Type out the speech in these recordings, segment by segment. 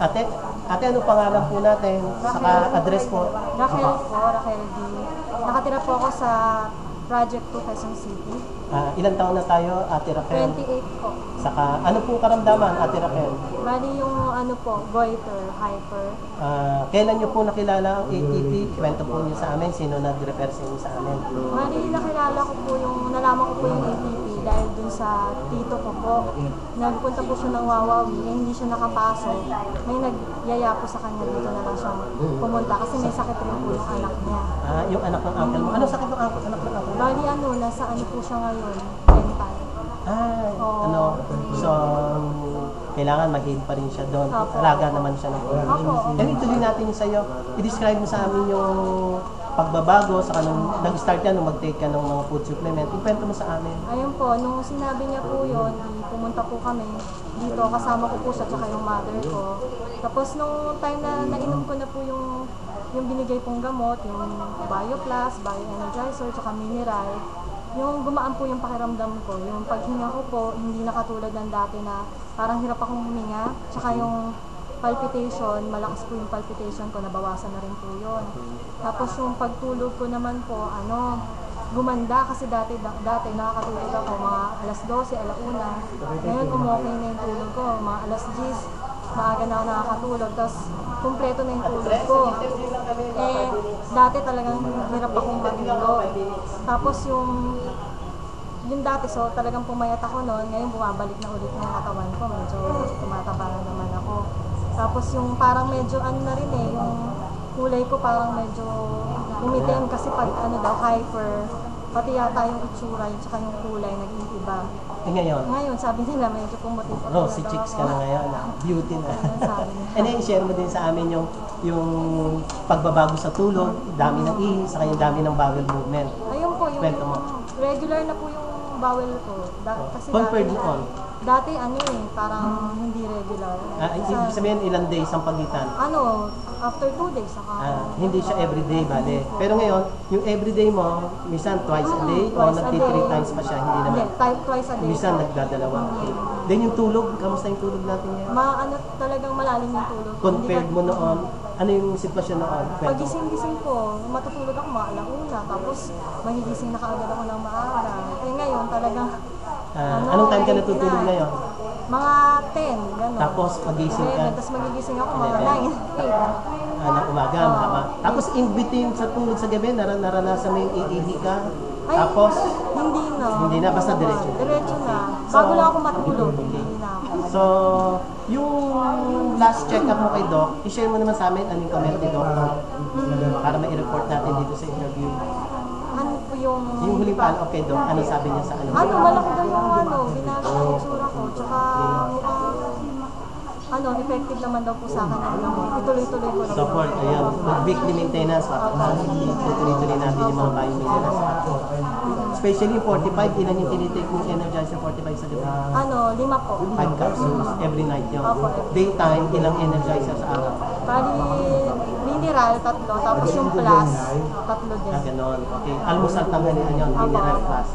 Ate, ano pangalan po natin? Saka address po. Raquel D. Nakatira po ako sa Project 2, Quezon City. Ilang taon na tayo, Ate Raquel? 28 po. Saka ano po karamdaman, Ate Raquel? Bali yung ano po, goiter, hyper. Kailan niyo po nakilala ang ATP? Kwento po niyo sa amin, sino nag-refer sa inyo sa amin? Bali nakilala ko po nalaman ko po yung ATP dahil dun sa tito ko po. Nagpunta po siya ng Wawawi, hindi siya nakapasok. May nagyaya po sa kanya, dito na lang siya pumunta kasi may sakit rin po yung anak niya. Yung anak ng uncle mo. Ano sakit ng anak ng uncle mo? Bali nasa ano po siya ngayon, mental. So, kailangan mag-aid pa rin siya doon. Opo. Alaga naman siya ng Opo. ituloy natin sa'yo. I-describe mo sa amin yung pagbabago, saka nung nag-start ka, nung mag-take ka ng mga food supplement. Ikwento mo sa amin. Ayun po, nung sinabi niya po yun, pumunta po kami dito, kasama ko po siya, tsaka yung mother ko. Tapos nung time na nainom ko na po yung binigay pong gamot, yung BioPlus, Bio-Energizer, tsaka Mineral, yung gumaan po yung pakiramdam ko. Yung paghinga ko po, hindi na katulad ng dati na parang hirap akong huminga. Tsaka yung palpitation, malakas po yung palpitation ko, nabawasan na rin po yun. Tapos yung pagtulog ko naman po, gumanda kasi dati nakakatulog ako mga alas 12, alauna. Ngayon umokay na yung tulog ko, mga alas 10. Maaga na ako nakakatulog, tapos kumpleto na yung tulog ko. Dati talagang hirap akong matulog. Tapos yung dati, so talagang pumayat ako noon, ngayon bumabalik na ulit yung katawan ko, medyo tumataba na naman ako. Tapos yung parang medyo na rin yung kulay ko parang medyo umitim kasi pag hyper, pati yata yung itsura, yung tsaka yung kulay, nag-iiba. Ngayon? Ngayon, sabi nila, medyo pumuti pa. Rosy chicks ka na ngayon. Beauty na. And then, share mo din sa amin yung pagbabago sa tulog, dami ng ihi, saka yung dami ng bowel movement. Ayun po, yung regular na po yung bowel ko. Kasi compared noon? Dati parang hindi regular. Ibig sabihin, ilang days ang pagitan? After 2 days. Hindi siya everyday, bale. Pero ngayon, yung everyday mo, minsan twice a day, o nagti-3 times pa siya, hindi naman? Twice a day. Minsan nagdadalawa. Then yung tulog, kamusta yung tulog natin ngayon? Talagang malalim yung tulog. Compared mo noon, ano yung sitwasyon noon? Pagising-gising ko, matutulog ako mga alauna, tapos magigising na kaagad ako ng maaga. Ngayon talagang anong time ka natutulog ngayon? Mga 10, gano'n. Tapos magising ka? Tapos magigising ako mga 9, 8. Ng umaga, mahaba. Tapos in between sa tulog sa gabi, naranasan mo yung iihi ka? Tapos? Hindi na, basta diretso. Diretso na. Bago lang ako matulog, hindi na ako. So, yung last check-up mo kay Doc, i-share mo naman sa amin anong comment ni Doc para ma-report natin dito sa interview. Ano po yung huling follow-up kay Doc, ano sabi niya sa ano? Malaki daw yung binago yung itsura ko, tsaka effective naman daw po sa akin. Ituloy-tuloy ko lang. Support, ayan. Weekly maintenance, tuloy-tuloy natin yung mga bio-maintenance. Especially 45, ilan yung tinitake mong Energizer 45 sa gabi? 5 po. 5 capsules every night yun. Daytime, ilang Energizer sa araw? Bali, mineral, 3, tapos yung plus, 3 din. Ganon. Okay. Almusal tanghalian yun, mineral plus.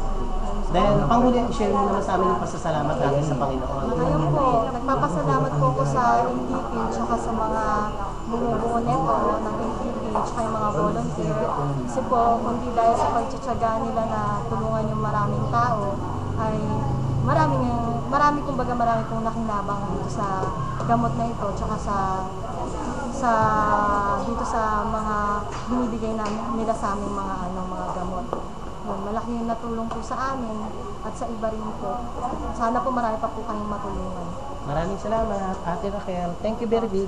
Then, panghuli, share mo naman sa amin yung pasasalamat natin sa Panginoon. Ayun po, nagpapasalamat po ko sa ATP, tsaka sa mga bumubuo neto ng ATP, tsaka yung mga volunteer. Kasi po, kundi dahil sa pagtsatsaga nila na tulungan yung maraming tao, ay marami pong nakinabang dito sa gamot na ito, tsaka dito sa mga binibigay nila sa aming mga gamot. Malaki yung natulong po sa amin at sa iba rin po. Sana po marami pa po kayong matulungan. Maraming salamat, Ate Raquel. Thank you very big.